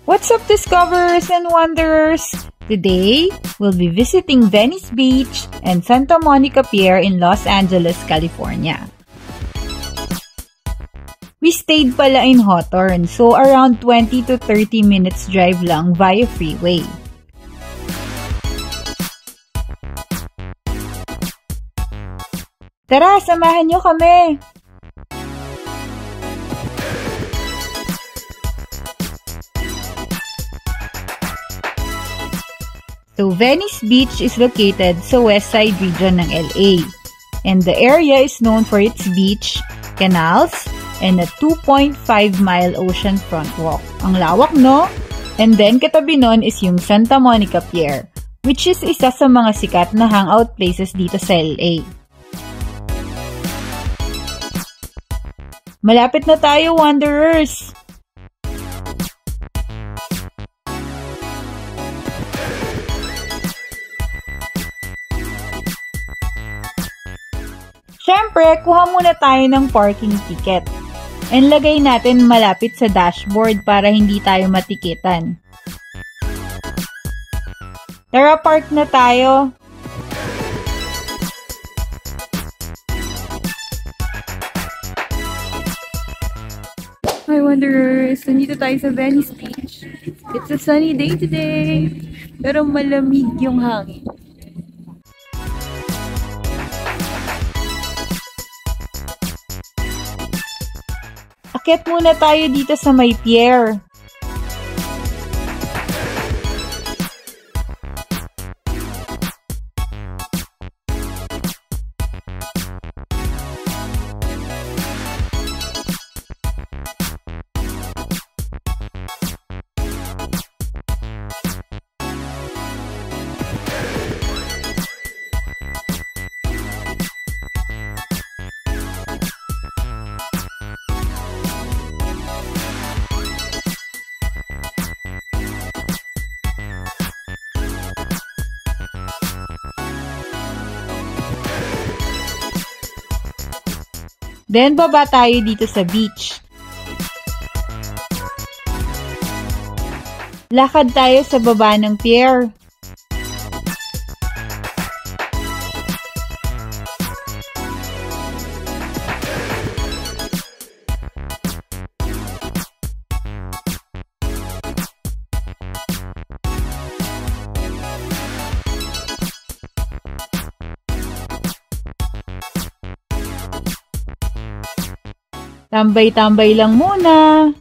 What's up, discoverers and wanderers? Today, we'll be visiting Venice Beach and Santa Monica Pier in Los Angeles, California. We stayed pala in Hawthorne, so around 20 to 30 minutes drive lang via freeway. Tara, samahan nyo kami! So, Venice Beach is located sa west side region ng LA. And the area is known for its beach, canals, and a 2.5-mile oceanfront walk. Ang lawak, no? And then, katabi nun is yung Santa Monica Pier, which is isa sa mga sikat na hangout places dito sa LA. Malapit na tayo, wanderers! Siyempre, kuha muna tayo ng parking ticket. And lagay natin malapit sa dashboard para hindi tayo matikitan. Tara, park na tayo. Hi, wanderers! Nandito tayo sa Venice Beach. It's a sunny day today, pero malamig yung hangin. Akyat muna tayo dito sa may pier. Then, baba tayo dito sa beach. Lakad tayo sa baba ng pier. Tambay-tambay lang muna.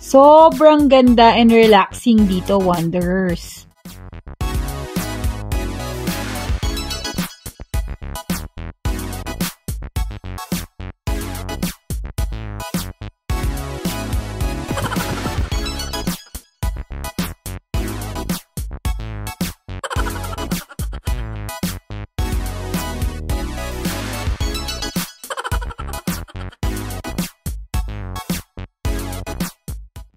Sobrang ganda and relaxing dito, wanderers.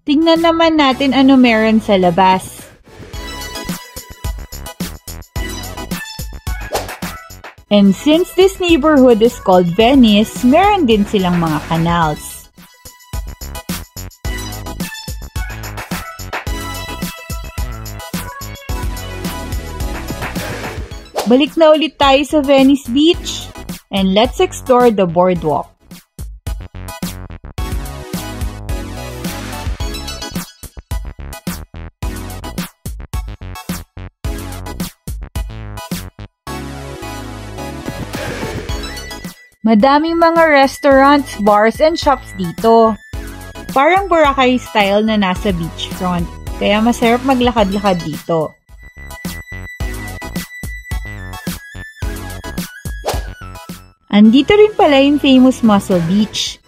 Tingnan naman natin ano meron sa labas. And since this neighborhood is called Venice, meron din silang mga canals. Balik na ulit tayo sa Venice Beach and let's explore the boardwalk. Madaming mga restaurants, bars, and shops dito. Parang Boracay style na nasa beachfront, kaya masarap maglakad-lakad dito. Andito rin pala yung famous Muscle Beach.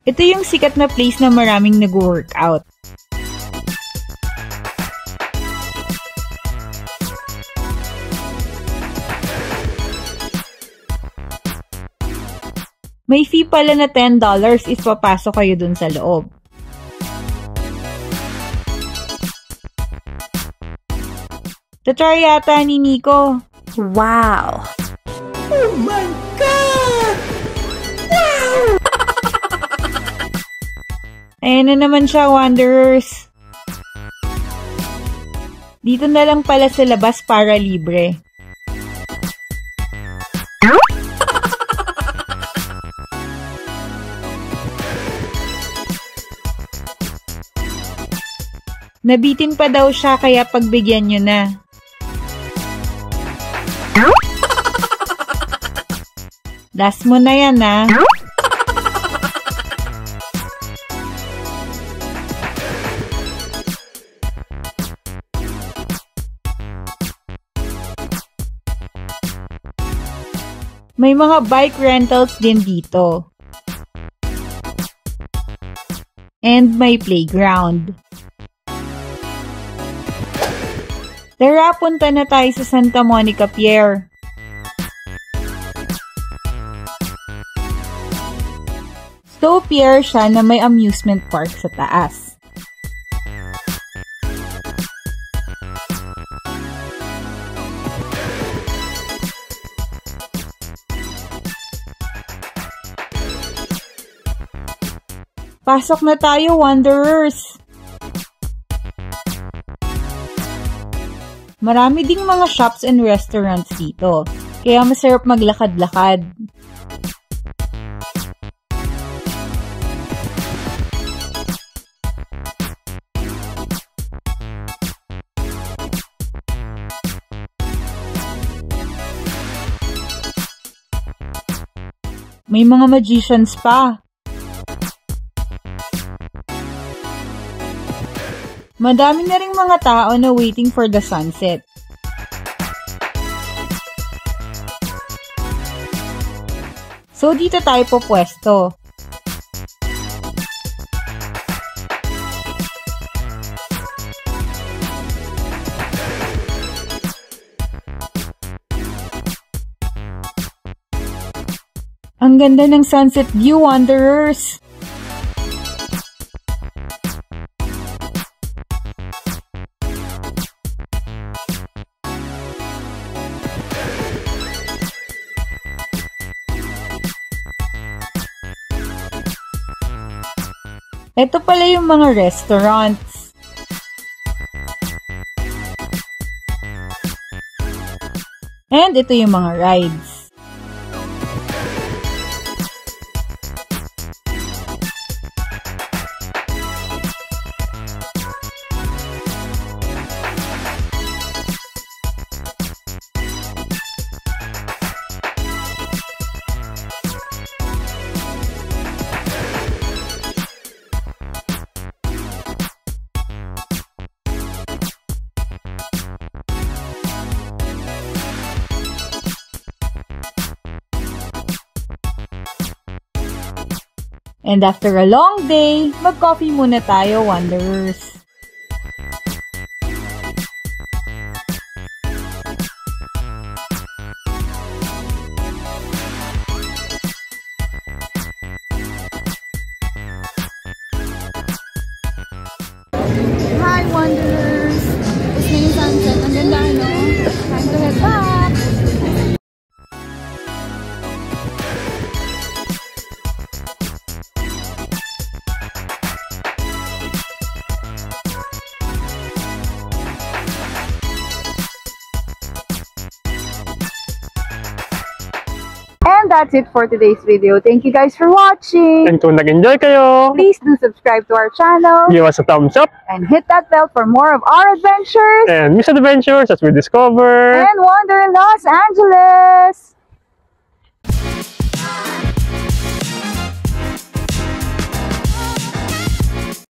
Ito yung sikat na place na maraming nag-workout. May fee pala na $10 if papasok kayo dun sa loob. Tatry yata ni Nico. Wow! Oh my God! Wow! Ayan na naman siya, Wanderers. Dito na lang pala sa labas para libre. Nabitin pa daw siya kaya pagbigyan nyo na. Last mo na yan, ha? May mga bike rentals din dito. And may playground. Tara, punta na tayo sa Santa Monica Pier. So, pier siya na may amusement park sa taas. Pasok na tayo, Wanderers! Marami ding mga shops and restaurants dito, kaya masarap maglakad-lakad. May mga magicians pa. Madami na ring mga tao na waiting for the sunset. So, dito tayo pupwesto. Ang ganda ng sunset view, Wanderers! Ito pala yung mga restaurants. And ito yung mga rides. And after a long day, mag-coffee muna tayo, Wanderers. Hi, Wanderers! Tapos na yung sunset. Ang ganda, no? Time to head back! And that's it for today's video. Thank you guys for watching. And kung nag-enjoy kayo, Please do subscribe to our channel give us a thumbs up and hit that bell for more of our adventures and misadventures as we discover. and wander in Los Angeles.